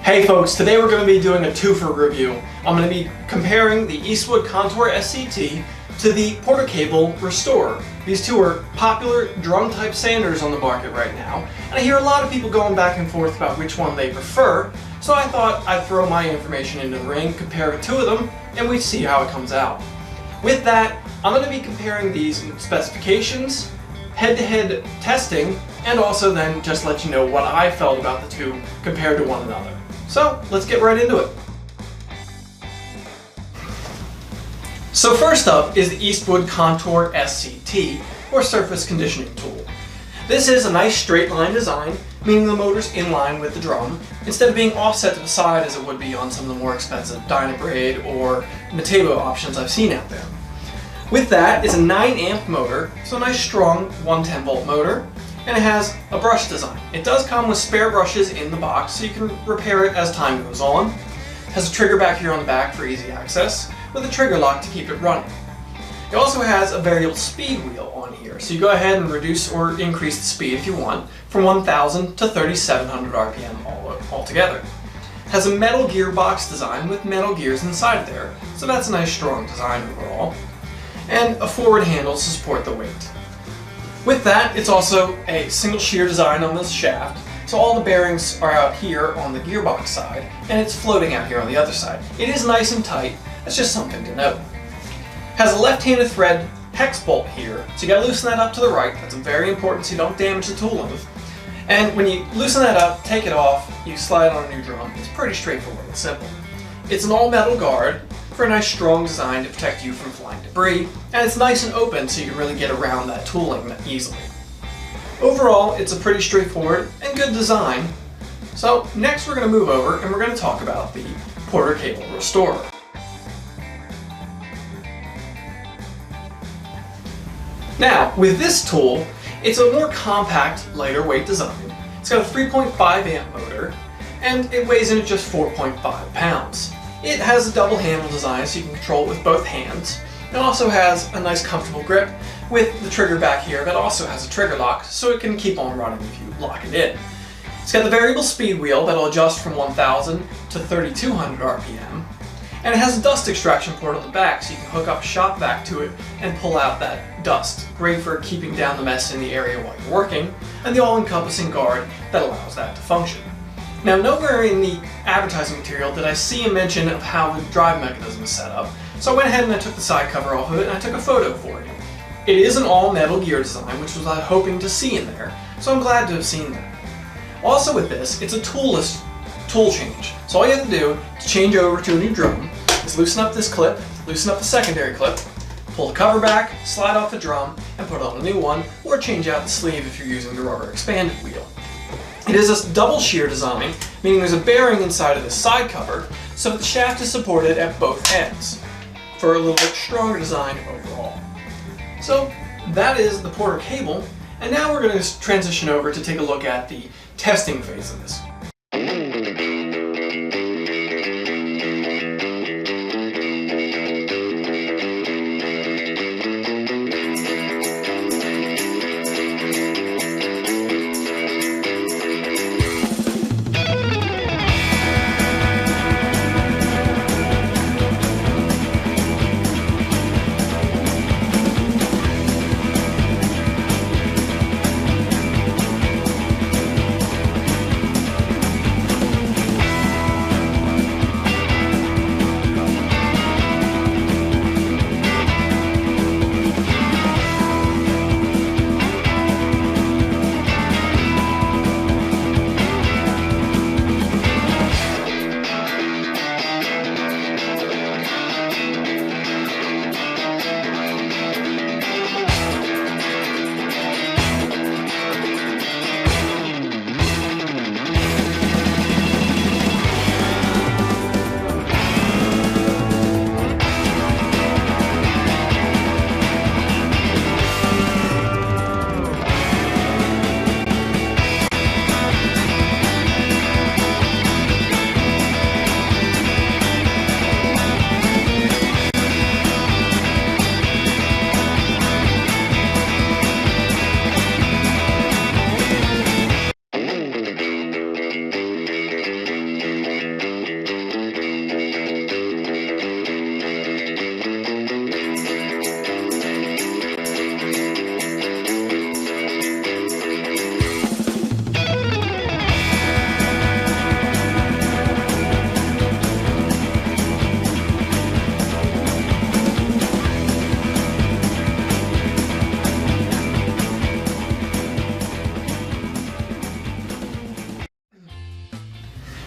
Hey folks, today we're going to be doing a twofer review. I'm going to be comparing the Eastwood Contour SCT to the Porter Cable Restorer. These two are popular drum-type sanders on the market right now, and I hear a lot of people going back and forth about which one they prefer, so I thought I'd throw my information into the ring, compare the two of them, and we'd see how it comes out. With that, I'm going to be comparing these specifications, head-to-head testing, and also then just let you know what I felt about the two compared to one another. So let's get right into it. So first up is the Eastwood Contour SCT, or Surface Conditioning Tool. This is a nice straight line design, meaning the motor's in line with the drum, instead of being offset to the side as it would be on some of the more expensive Dynabrade or Metabo options I've seen out there. With that, it's a 9 amp motor, so a nice strong 110 volt motor, and it has a brush design. It does come with spare brushes in the box, so you can repair it as time goes on. It has a trigger back here on the back for easy access, with a trigger lock to keep it running. It also has a variable speed wheel on here, so you go ahead and reduce or increase the speed if you want, from 1000 to 3700 RPM altogether. It has a metal gearbox design with metal gears inside of there, so that's a nice strong design overall, and a forward handle to support the weight. With that, it's also a single shear design on this shaft, so all the bearings are out here on the gearbox side, and it's floating out here on the other side. It is nice and tight, that's just something to note. It has a left-handed thread hex bolt here, so you gotta loosen that up to the right. That's very important so you don't damage the tool length. And when you loosen that up, take it off, you slide on a new drum. It's pretty straightforward and simple. It's an all-metal guard for a nice strong design to protect you from flying debris, and it's nice and open so you can really get around that tooling easily. Overall, it's a pretty straightforward and good design. So next we're going to move over and we're going to talk about the Porter Cable Restorer. Now, with this tool, it's a more compact, lighter weight design. It's got a 3.5 amp motor, and it weighs in at just 4.5 pounds. It has a double handle design so you can control it with both hands. It also has a nice comfortable grip with the trigger back here that also has a trigger lock so it can keep on running if you lock it in. It's got the variable speed wheel that'll adjust from 1000 to 3200 RPM. And it has a dust extraction port on the back so you can hook up a shop vac to it and pull out that dust. Great for keeping down the mess in the area while you're working, and the all-encompassing guard that allows that to function. Now, nowhere in the advertising material did I see a mention of how the drive mechanism is set up, so I went ahead and I took the side cover off of it and I took a photo for you. It is an all-metal gear design, which was what I was hoping to see in there, so I'm glad to have seen that. Also with this, it's a toolless tool change, so all you have to do to change over to a new drum is loosen up this clip, loosen up the secondary clip, pull the cover back, slide off the drum, and put on a new one, or change out the sleeve if you're using the rubber expanded wheel. It is a double shear design, meaning there's a bearing inside of this side cover, so that the shaft is supported at both ends, for a little bit stronger design overall. So that is the Porter Cable, and now we're going to transition over to take a look at the testing phase of this.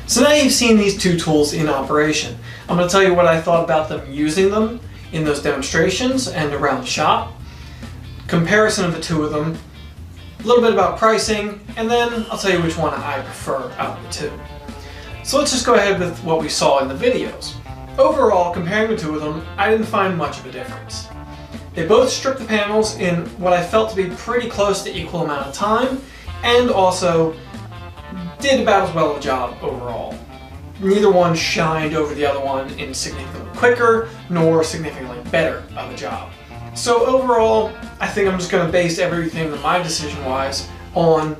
So now you've seen these two tools in operation. I'm going to tell you what I thought about them using them in those demonstrations and around the shop, comparison of the two of them, a little bit about pricing, and then I'll tell you which one I prefer out of the two. So let's just go ahead with what we saw in the videos. Overall, comparing the two of them, I didn't find much of a difference. They both stripped the panels in what I felt to be pretty close to equal amount of time, and also did about as well a job overall. Neither one shined over the other one in significantly quicker nor significantly better of a job. So overall, I think I'm just going to base everything in my decision-wise on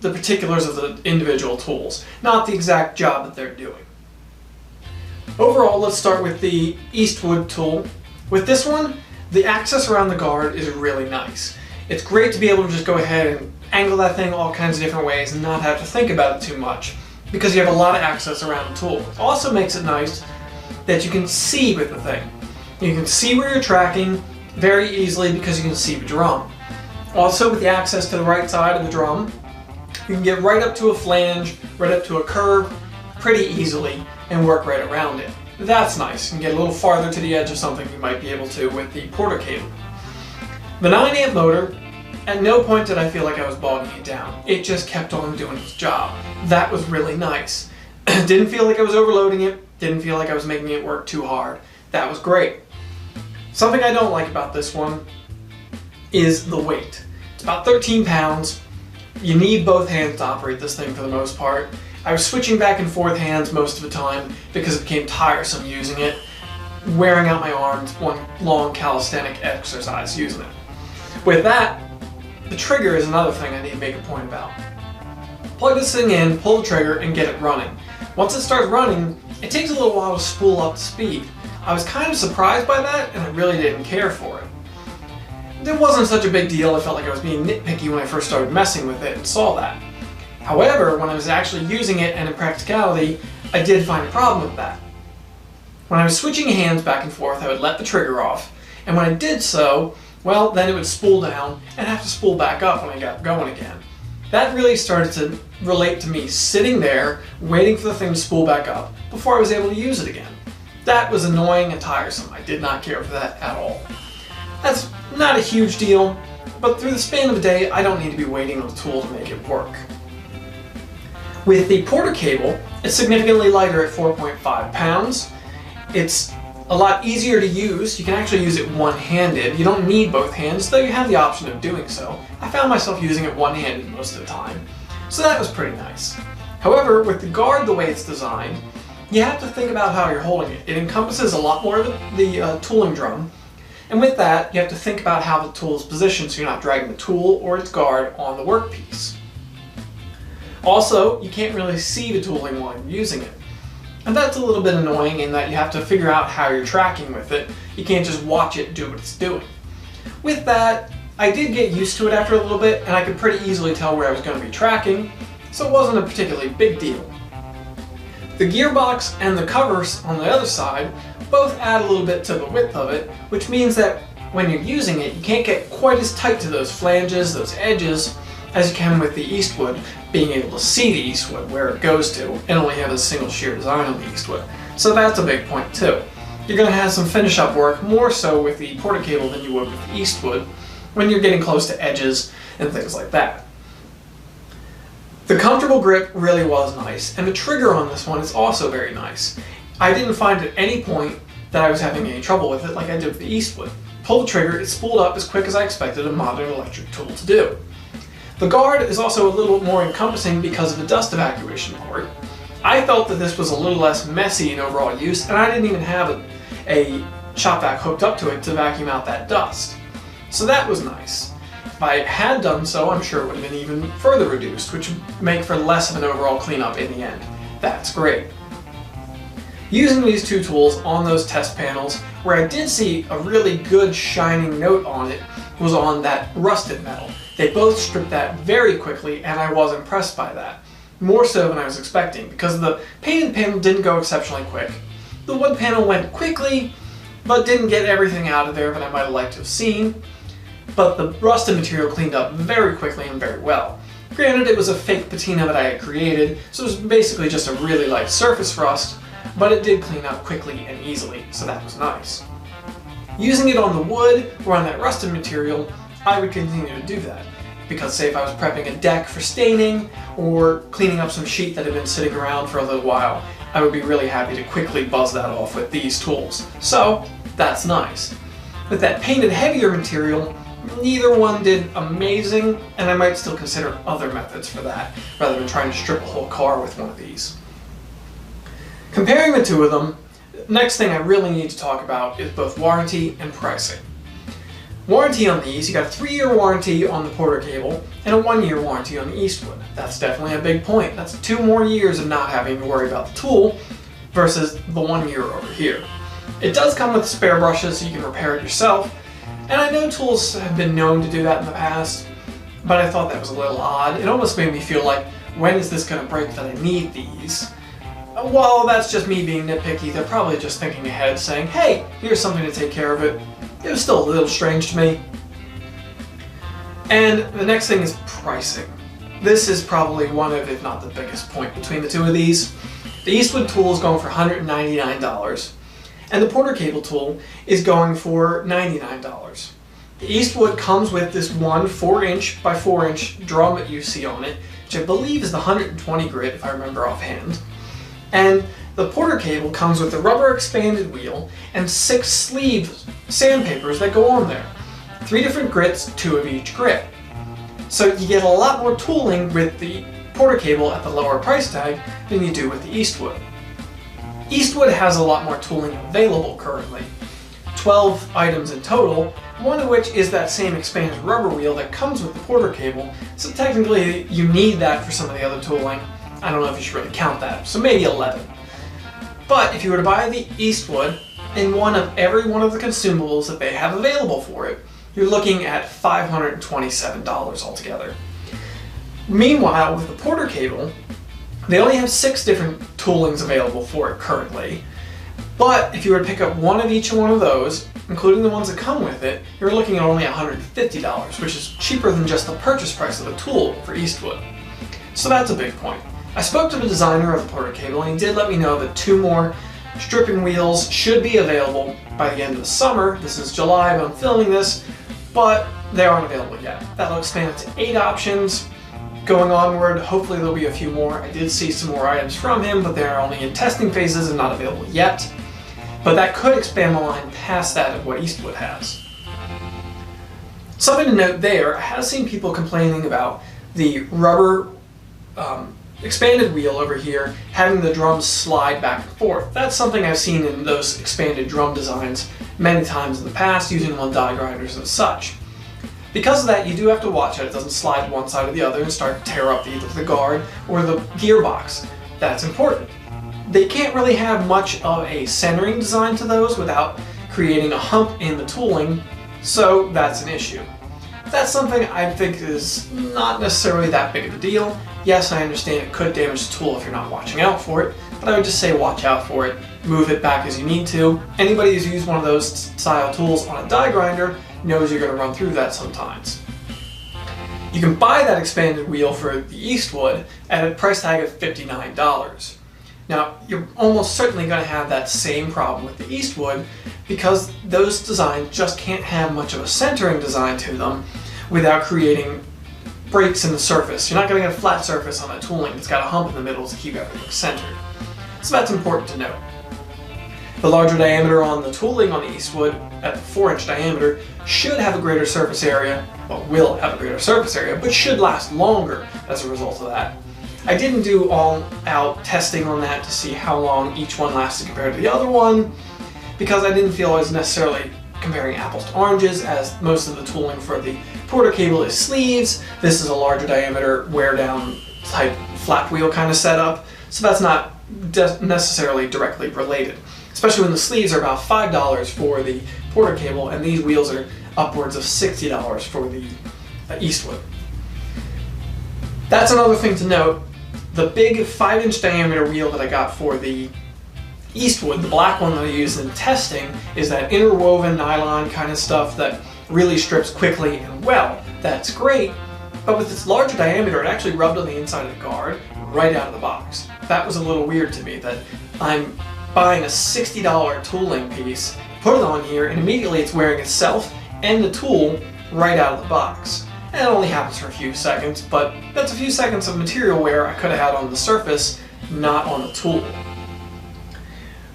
the particulars of the individual tools, not the exact job that they're doing. Overall, let's start with the Eastwood tool. With this one, the access around the guard is really nice. It's great to be able to just go ahead and angle that thing all kinds of different ways and not have to think about it too much, because you have a lot of access around the tool. It also makes it nice that you can see with the thing. You can see where you're tracking very easily because you can see the drum. Also, with the access to the right side of the drum, you can get right up to a flange, right up to a curve pretty easily and work right around it. That's nice. You can get a little farther to the edge of something you might be able to with the Porter cable. The 9 amp motor, at no point did I feel like I was bogging it down. It just kept on doing its job. That was really nice. Didn't feel like I was overloading it, didn't feel like I was making it work too hard. That was great. Something I don't like about this one is the weight. It's about 13 pounds. You need both hands to operate this thing for the most part. I was switching back and forth hands most of the time because it became tiresome using it, wearing out my arms, one long calisthenic exercise using it. With that, the trigger is another thing I need to make a point about. Plug this thing in, pull the trigger, and get it running. Once it starts running, it takes a little while to spool up to speed. I was kind of surprised by that, and I really didn't care for it. It wasn't such a big deal. I felt like I was being nitpicky when I first started messing with it and saw that. However, when I was actually using it and in practicality, I did find a problem with that. When I was switching hands back and forth, I would let the trigger off, and when I did so, well, then it would spool down and have to spool back up when I got going again. That really started to relate to me sitting there, waiting for the thing to spool back up before I was able to use it again. That was annoying and tiresome. I did not care for that at all. That's not a huge deal, but through the span of a day, I don't need to be waiting on the tool to make it work. With the Porter cable, it's significantly lighter at 4.5 pounds. It's a lot easier to use. You can actually use it one-handed. You don't need both hands, though you have the option of doing so. I found myself using it one-handed most of the time, so that was pretty nice. However, with the guard the way it's designed, you have to think about how you're holding it. It encompasses a lot more of the tooling drum, and with that, you have to think about how the tool is positioned so you're not dragging the tool or its guard on the workpiece. Also, you can't really see the tooling while you're using it. And that's a little bit annoying in that you have to figure out how you're tracking with it. You can't just watch it do what it's doing. With that, I did get used to it after a little bit, and I could pretty easily tell where I was going to be tracking, so it wasn't a particularly big deal. The gearbox and the covers on the other side both add a little bit to the width of it, which means that when you're using it, you can't get quite as tight to those flanges, those edges, as you can with the Eastwood, being able to see the Eastwood where it goes to, and only have a single shear design on the Eastwood. So that's a big point too. You're going to have some finish up work, more so with the Porter cable than you would with the Eastwood, when you're getting close to edges and things like that. The comfortable grip really was nice, and the trigger on this one is also very nice. I didn't find at any point that I was having any trouble with it like I did with the Eastwood. Pull the trigger, it spooled up as quick as I expected a modern electric tool to do. The guard is also a little more encompassing because of the dust evacuation port. I felt that this was a little less messy in overall use, and I didn't even have a shop vac hooked up to it to vacuum out that dust. So that was nice. If I had done so, I'm sure it would have been even further reduced, which would make for less of an overall cleanup in the end. That's great. Using these two tools on those test panels, where I did see a really good shining note on it, was on that rusted metal. They both stripped that very quickly, and I was impressed by that. More so than I was expecting, because the painted panel didn't go exceptionally quick. The wood panel went quickly, but didn't get everything out of there that I might have liked to have seen. But the rusted material cleaned up very quickly and very well. Granted, it was a fake patina that I had created, so it was basically just a really light surface rust, but it did clean up quickly and easily, so that was nice. Using it on the wood or on that rusted material, I would continue to do that, because say if I was prepping a deck for staining or cleaning up some sheet that had been sitting around for a little while, I would be really happy to quickly buzz that off with these tools. So that's nice. With that painted heavier material, neither one did amazing, and I might still consider other methods for that, rather than trying to strip a whole car with one of these. Comparing the two of them, the next thing I really need to talk about is both warranty and pricing. Warranty on these, you got a 3-year warranty on the Porter cable and a 1-year warranty on the Eastwood. That's definitely a big point. That's 2 more years of not having to worry about the tool versus the 1 year over here. It does come with spare brushes so you can repair it yourself, and I know tools have been known to do that in the past, but I thought that was a little odd. It almost made me feel like, when is this going to break that I need these? While that's just me being nitpicky, they're probably just thinking ahead, saying, hey, here's something to take care of it. It was still a little strange to me. And the next thing is pricing. This is probably one of, if not the biggest point between the two of these. The Eastwood tool is going for $199, and the Porter cable tool is going for $99. The Eastwood comes with this one 4-inch by 4-inch drum that you see on it, which I believe is the 120 grit if I remember offhand. And the Porter cable comes with the rubber expanded wheel and 6 sleeve sandpapers that go on there. 3 different grits, 2 of each grit. So you get a lot more tooling with the Porter cable at the lower price tag than you do with the Eastwood. Eastwood has a lot more tooling available currently. 12 items in total, one of which is that same expanded rubber wheel that comes with the Porter cable, so technically you need that for some of the other tooling. I don't know if you should really count that, so maybe 11. But if you were to buy the Eastwood in every one of the consumables that they have available for it, you're looking at $527 altogether. Meanwhile, with the Porter cable, they only have 6 different toolings available for it currently. But if you were to pick up one of each one of those, including the ones that come with it, you're looking at only $150, which is cheaper than just the purchase price of the tool for Eastwood. So that's a big point. I spoke to the designer of the Porter cable, and he did let me know that 2 more stripping wheels should be available by the end of the summer. This is July when I'm filming this, but they aren't available yet. That'll expand it to 8 options. Going onward, hopefully there'll be a few more. I did see some more items from him, but they're only in testing phases and not available yet. But that could expand the line past that of what Eastwood has. Something to note there, I have seen people complaining about the rubber expanded wheel over here having the drums slide back and forth. That's something I've seen in those expanded drum designs many times in the past using on die grinders and such. Because of that, you do have to watch it. It doesn't slide one side or the other and start to tear up either the guard or the gearbox. That's important. They can't really have much of a centering design to those without creating a hump in the tooling, so that's an issue. That's something I think is not necessarily that big of a deal. Yes, I understand it could damage the tool if you're not watching out for it, but I would just say watch out for it, move it back as you need to. Anybody who's used one of those style tools on a die grinder knows you're going to run through that sometimes. You can buy that expanded wheel for the Eastwood at a price tag of $59. Now, you're almost certainly going to have that same problem with the Eastwood because those designs just can't have much of a centering design to them without creating breaks in the surface. You're not going to get a flat surface on that tooling that's got a hump in the middle to keep everything centered. So that's important to note. The larger diameter on the tooling on the Eastwood at the 4-inch diameter should have a greater surface area, well, will have a greater surface area, but should last longer as a result of that. I didn't do all-out testing on that to see how long each one lasted compared to the other one, because I didn't feel I was necessarily comparing apples to oranges, as most of the tooling for the Porter cable is sleeves. This is a larger diameter, wear-down type flat wheel kind of setup, so that's not necessarily directly related. Especially when the sleeves are about $5 for the Porter cable, and these wheels are upwards of $60 for the Eastwood. That's another thing to note. The big 5-inch diameter wheel that I got for the Eastwood, the black one that I used in testing, is that interwoven nylon kind of stuff that really strips quickly and well. That's great, but with its larger diameter it actually rubbed on the inside of the guard right out of the box. That was a little weird to me, that I'm buying a $60 tooling piece, put it on here, and immediately it's wearing itself and the tool right out of the box. And it only happens for a few seconds, but that's a few seconds of material wear I could have had on the surface, not on the tool.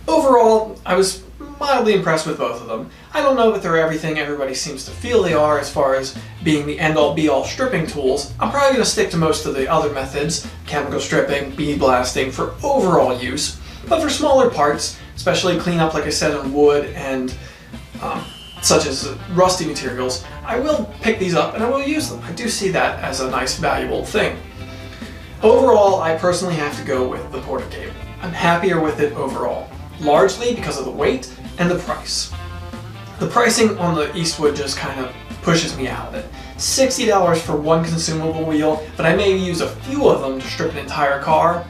Overall, I was mildly impressed with both of them. I don't know if they're everything everybody seems to feel they are as far as being the end-all be-all stripping tools. I'm probably going to stick to most of the other methods, chemical stripping, bead blasting, for overall use. But for smaller parts, especially cleanup like I said on wood and such as rusty materials, I will pick these up and I will use them. I do see that as a nice valuable thing. Overall, I personally have to go with the Porter cable. I'm happier with it overall, largely because of the weight and the price. The pricing on the Eastwood just kind of pushes me out of it. $60 for one consumable wheel, but I may use a few of them to strip an entire car.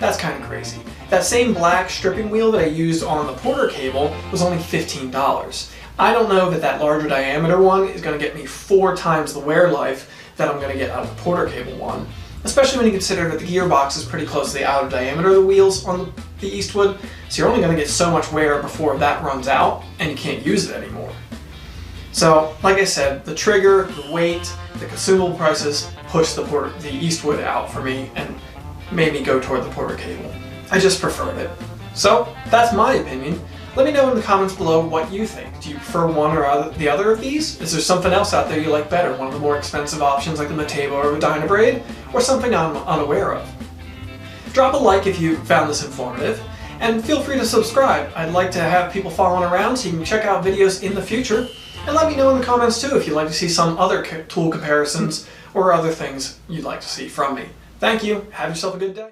That's kind of crazy. That same black stripping wheel that I used on the Porter cable was only $15. I don't know that that larger diameter one is going to get me 4 times the wear life that I'm going to get out of the Porter cable one, especially when you consider that the gearbox is pretty close to the outer diameter of the wheels on the Eastwood, so you're only going to get so much wear before that runs out and you can't use it anymore. So, like I said, the trigger, the weight, the consumable prices pushed the Eastwood out for me and made me go toward the Porter cable. I just preferred it. So, that's my opinion. Let me know in the comments below what you think. Do you prefer one or the other of these? Is there something else out there you like better? One of the more expensive options like the Mateva or the Dynabraid? Or something I'm unaware of? Drop a like if you found this informative, and feel free to subscribe. I'd like to have people following around so you can check out videos in the future. And let me know in the comments too if you'd like to see some other tool comparisons or other things you'd like to see from me. Thank you. Have yourself a good day.